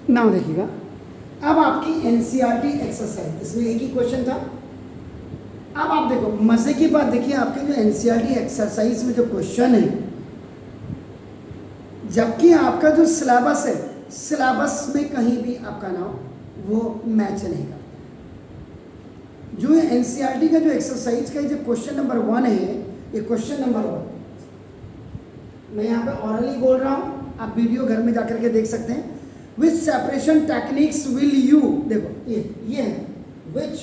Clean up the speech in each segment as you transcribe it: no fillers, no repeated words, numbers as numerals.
Now देखिएगा, अब आपकी एनसीईआरटी एक्सरसाइज, इसमें एक ही क्वेश्चन था। अब आप देखो मजे की बात, देखिए आपके जो एनसीईआरटी एक्सरसाइज में जो क्वेश्चन है, जबकि आपका जो सिलेबस है, सिलेबस में कहीं भी आपका नाम वो मैच नहीं करता। जो एनसीईआरटी का जो एक्सरसाइज का जो क्वेश्चन नंबर 1 है, ये क्वेश्चन नंबर 1 मैं यहाँ पे ऑरली बोल रहा हूँ, आप वीडियो घर में जाकर के देख सकते हैं। Which separation techniques will you, देखो ये है, which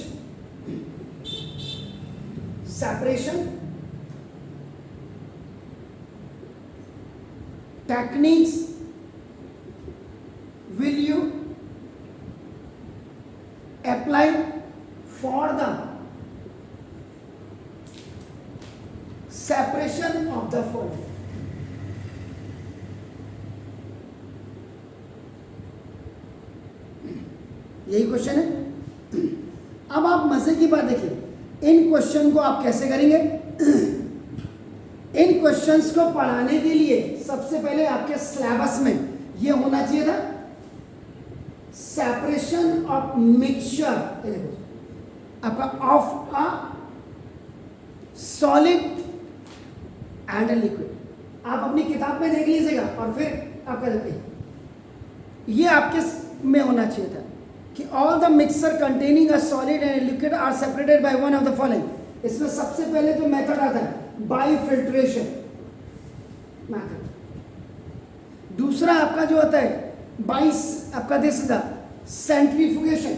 separation techniques will you apply for the separation of the following. यही क्वेश्चन है। अब आप मजे की बात देखिए, इन क्वेश्चन को आप कैसे करेंगे। इन क्वेश्चंस को पढ़ाने के लिए सबसे पहले आपके सिलेबस में ये होना चाहिए था, सेपरेशन ऑफ मिक्सचर, आपका of a solid and a liquid. आप अपनी किताब में देख लीजिएगा और फिर आप कह देते हैं ये आपके में होना चाहिए था कि all the mixture containing a solid and liquid are separated by one of the following. इसमें सबसे पहले जो मेथड आता है बाय फिल्ट्रेशन मेथड। दूसरा आपका जो होता है बाय आपका this the centrifugation,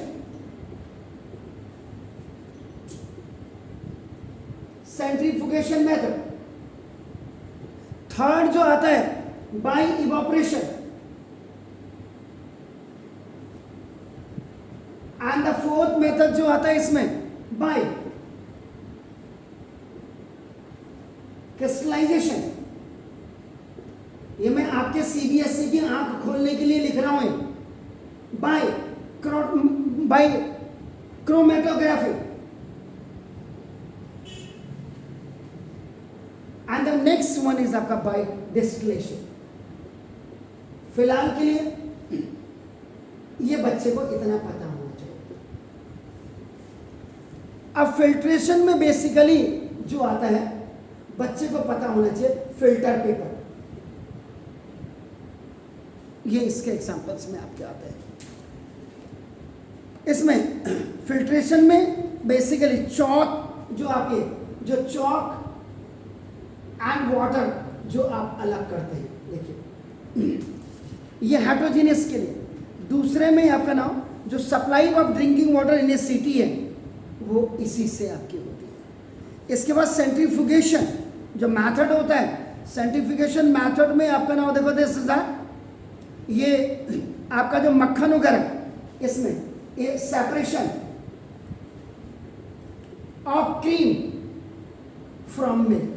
centrifugation method. Third जो आता है by evaporation, and the fourth method जो आता है इसमें बाय क्रिस्टलाइजेशन। ये मैं आपके सीबीएसई की आंख खोलने के लिए लिख रहा हूं, by chromatography, and the next one is आपका बाय डिस्टिलेशन। फिलहाल के लिए ये बच्चे को इतना पता होना चाहिए। अब फिल्ट्रेशन में बेसिकली जो आता है बच्चे को पता होना चाहिए फिल्टर पेपर। ये इसके एग्जांपल्स में आपके आते हैं। इसमें फिल्ट्रेशन में बेसिकली चॉक जो आपके जो चॉक एंड वाटर जो आप अलग करते हैं, देखिए ये हेट्रोजीनियस के लिए। दूसरे में आपका नाम जो supply of drinking water in A city है वो इसी से आपकी होती है। इसके बाद सेंट्रीफ्यूगेशन जो मेथड होता है, सेंट्रीफ्यूगेशन मेथड में आपका नाम देखो दिस इज ये आपका जो मक्खन वगैरह इसमें ये separation of cream from milk.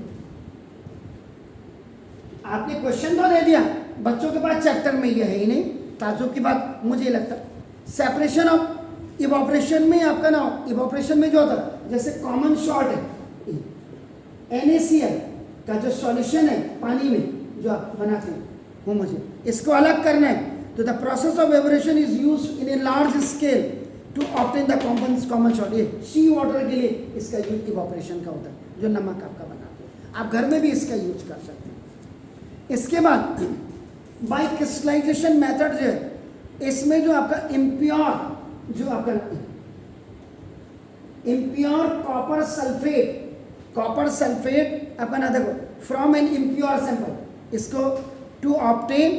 आपने क्वेश्चन तो दे दिया, बच्चों के पास चैप्टर में ये है ही नहीं, ताजुब की बात मुझे लगता है। सेपरेशन ऑफ इवोपरेशन में आपका नाम, इवोपरेशन में जो होता है जैसे कॉमन शॉर्ट है NaCl का जो सॉल्यूशन है पानी में जो आप बनाते हैं वो मुझे इसको अलग करना है, तो the process of evaporation is used in a large scale to obtain the common salt. ये सी वाटर के लिए इसका यूज इवोपरेशन का होता है जो नमक आपका बनाते हैं, आप घर में भी इसका यूज कर सकते हैं। इसके बाद बाय क्रिस्टलाइजेशन मेथड जो है, इसमें जो आपका इम्प्योर जो आपका इम्प्योर कॉपर सल्फेट आपका ना देखो फ्रॉम एन इम्प्योर सैंपल, इसको to obtain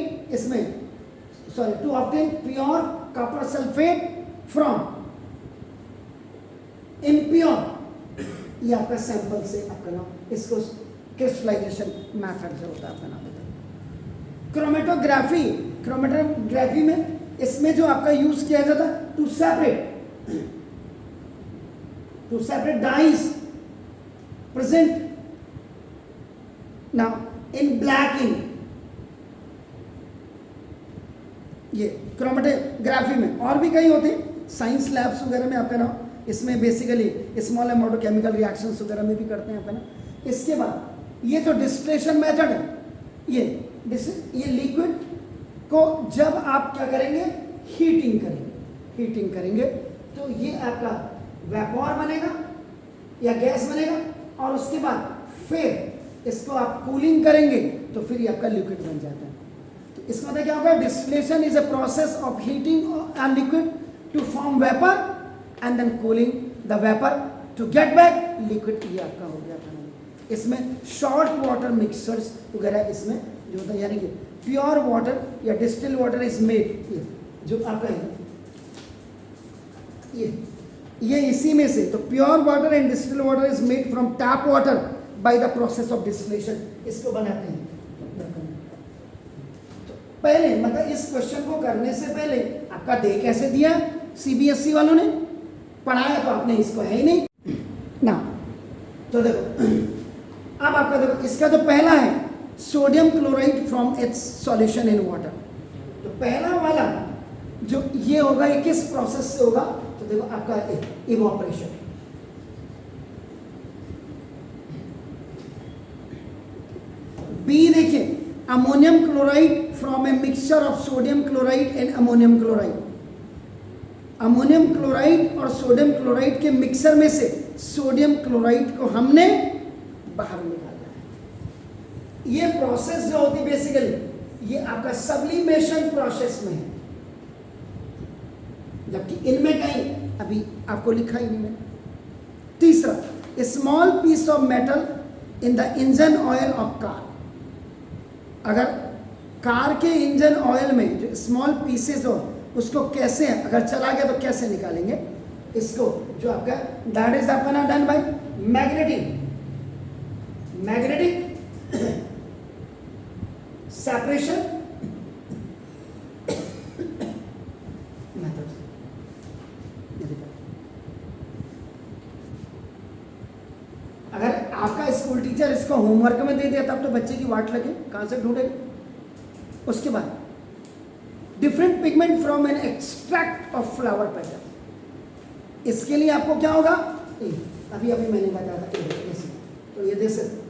pure copper sulphate from impure ये आपका सैंपल से आपका नाम, इसको क्रिस्टलाइजेशन मेथड जो होता है आपका नाम होता है। क्रोमेटोग्राफी में इसमें जो आपका यूज किया जाता है to separate dyes present now in black ink. ये क्रोमेटोग्राफी में और भी कई होते हैं, साइंस लैब्स वगैरह में आपका नाम, इसमें basically small amount of chemical reactions वगैरह में भी करते हैं आपका ना। इसके बाद ये जो डिस्टिलेशन मेथड है, ये लिक्विड को जब आप क्या करेंगे हीटिंग करेंगे, हीटिंग करेंगे तो ये आपका वेपोर बनेगा या गैस बनेगा, और उसके बाद फिर इसको आप कूलिंग करेंगे तो फिर ये आपका लिक्विड बन जाता है। तो इसका मतलब क्या होगा, distillation is a process of heating a liquid to form vapour and then cooling the vapour to get back liquid. ये आपका हो गया था। इसमें शॉर्ट वाटर मिक्सचर्स वगैरह इसमें जो होता है, यानी कि प्योर वाटर या डिस्टिल वाटर इज मेड, ये जो आपका है ये इसी में से। तो pure water and distil water is made from tap water by the process of distillation, इसको बनाते हैं। तो पहले मतलब इस क्वेश्चन को करने से पहले आपका दे कैसे दिया, सीबीएसई वालों ने पढ़ाया तो आपने इसको है ही नहीं ना। तो देखो अब आपका देखो, इसका तो पहला है sodium chloride from its solution in water. तो पहला वाला जो ये होगा ये किस प्रोसेस से होगा, तो देखो आपका इवोपरेशन। बी देखिए, ammonium chloride from a mixture of sodium chloride and ammonium chloride. Ammonium chloride और सोडियम क्लोराइड के मिक्सर में से सोडियम क्लोराइड को हमने बाहर निकालना है। ये प्रोसेस जो होती है बेसिकली ये आपका सब्लिमेशन प्रोसेस में है, जबकि इनमें कहीं अभी आपको लिखा ही नहीं है। तीसरा, small piece of metal in the engine oil of car. अगर कार के इंजन ऑयल में जो स्मॉल पीसेस हो उसको कैसे, अगर चला गया तो कैसे निकालेंगे इसको, जो आपका दैट इज आपका ना done by magnetic separation method. अगर आपका स्कूल टीचर इसको होमवर्क में दे दिया तब तो बच्चे की वाट लगे, कहां से ढूंढेगा। उसके बाद different pigment from an extract of flower pattern. इसके लिए आपको क्या होगा, अभी मैंने बताया था ऐसे, तो ये देख सकते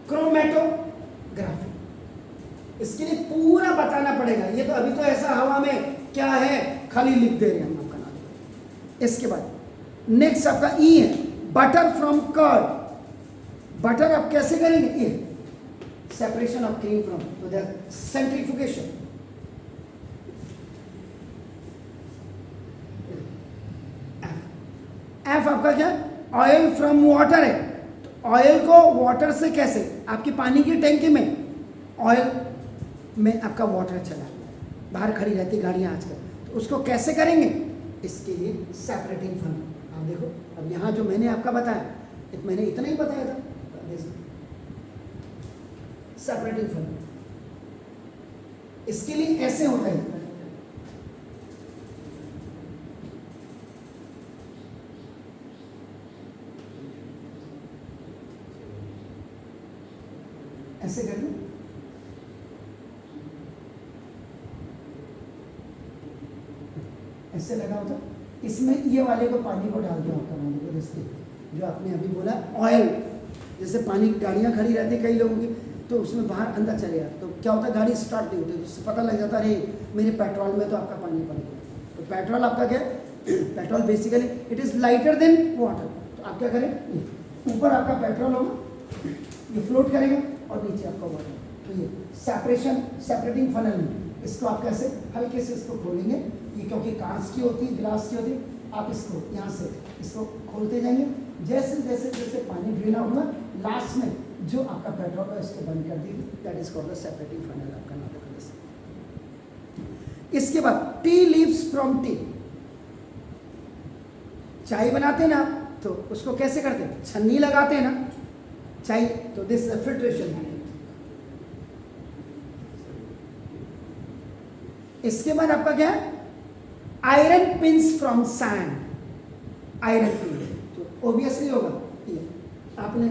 क्रोमेटोग्राफी। इसके लिए पूरा बताना पड़ेगा, ये तो अभी तो ऐसा हवा में क्या है खाली लिख दे रहे हैं हम आपका नाम। इसके बाद नेक्स्ट आपका ई है बटर फ्रॉम कर्ड। बटर आप कैसे करेंगे, ये सेपरेशन ऑफ क्रीम फ्रॉम, तो दैट सेंट्रीफ्यूगेशन। एफ आपका क्या, ऑयल फ्रॉम वाटर है। तो ऑयल को वाटर से कैसे, आपकी पानी की टैंकी में ऑयल में आपका वाटर चला, बाहर खड़ी रहती गाड़ियाँ आजकल, तो उसको कैसे करेंगे, इसके लिए सेपरेटिंग फन। आप देखो अब यहाँ जो मैंने आपका बताया, मैंने इतना ही बताया था, सेपरेटिंग फन। इसके लिए ऐसे होता है, ऐसे कर लो, ऐसे लगा होता, इसमें ये वाले को पानी को डाल दिया होता है, जो आपने अभी बोला ऑयल, जैसे पानी की गाड़ियाँ खड़ी रहती कई लोगों की, तो उसमें बाहर अंदर चले जाते, तो क्या होता है गाड़ी स्टार्ट नहीं होती, तो उससे पता लग जाता है मेरे पेट्रोल में तो आपका पानी पड़ गया। तो पेट्रोल आपका क्या है, petrol basically it is lighter than water. तो आप क्या करें, ऊपर आपका पेट्रोल होगा, ये फ्लोट करेगा और नीचे आपका वाटर। तो ये सेपरेटिंग फनल में इसको आप कैसे हल्के से इसको खोलेंगे, ये क्योंकि कांच की होती है, ग्लास की होती है, आप इसको यहाँ से इसको खोलते जाएंगे, जैसे जैसे जैसे पानी ड्रेन आउट हुआ, लास्ट में जो आपका पेट्रोल है इसको बंद कर दीजिए, that is called the separating funnel आपका नाम। इसके बाद टी लीव्स फ्रॉम टी। चाय बनाते हैं ना, तो उसको कैसे करते हैं, छन्नी लगाते हैं ना चाय, तो दिस फिल्ट्रेशन। इसके बाद आपका क्या है, iron pins from sand. Iron pin तो ऑब्वियसली होगा, ये आपने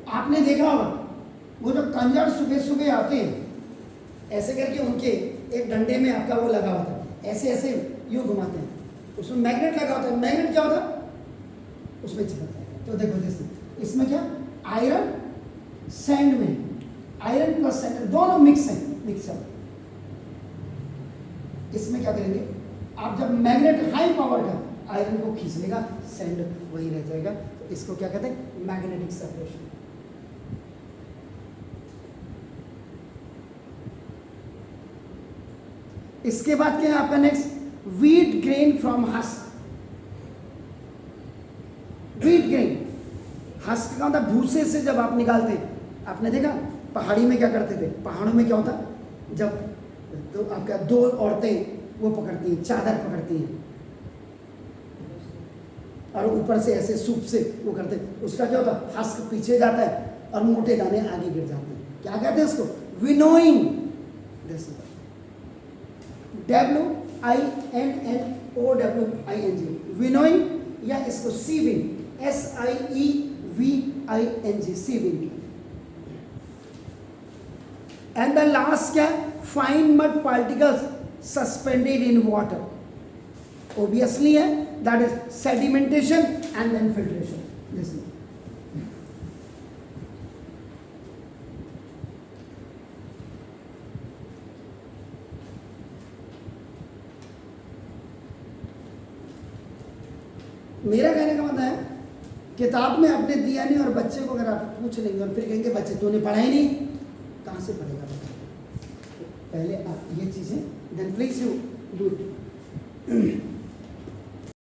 आपने देखा होगा वो जो कंजर सुबह सुबह आते हैं ऐसे करके, उनके एक डंडे में आपका वो लगा होता है, ऐसे ऐसे यूँ घुमाते हैं, उसमें मैग्नेट लगा होता है। मैग्नेट क्या होता है, उसमें चिपक जाएगा। तो देखो जैसे इसमें क्या आयरन सैंड में, आयरन प्लस सैंड दोनों मिक्स है, मिक्सर। इसमें क्या करेंगे आप, जब मैग्नेट हाई पावर का आयरन को खींच लेगा, सैंड वही रह जाएगा। तो इसको क्या कहते हैं, मैग्नेटिक सेपरेशन। इसके बाद क्या है आपका next, wheat grain from husk. Wheat grain, husk का होता भूसे से जब आप निकालते, आपने देखा पहाड़ी में क्या करते थे, पहाड़ों में क्या होता, जब तो आपका दो औरतें वो पकड़ती हैं, चादर पकड़ती हैं और ऊपर से ऐसे सूप से वो करते हैं, उसका क्या होता, हस्क पीछे जाता है और मोटे दाने आगे गिर जाते हैं। क्या कहते हैं उसको, विनोइंग। WINNOWING, विनोइंग, या इसको sieving, SIEVING, sieving. And the last क्या, fine mud particles suspended in water. Obviously है, that is sedimentation and then filtration. Listen, मेरा कहने का मतलब है, किताब में आपने दिया नहीं और बच्चे को अगर आप पूछ लेंगे और फिर कहेंगे बच्चे तूने पढ़ा ही नहीं, कहाँ से पढ़ेगा बच्चा। पहले आप ये चीज़ें, then please you do it.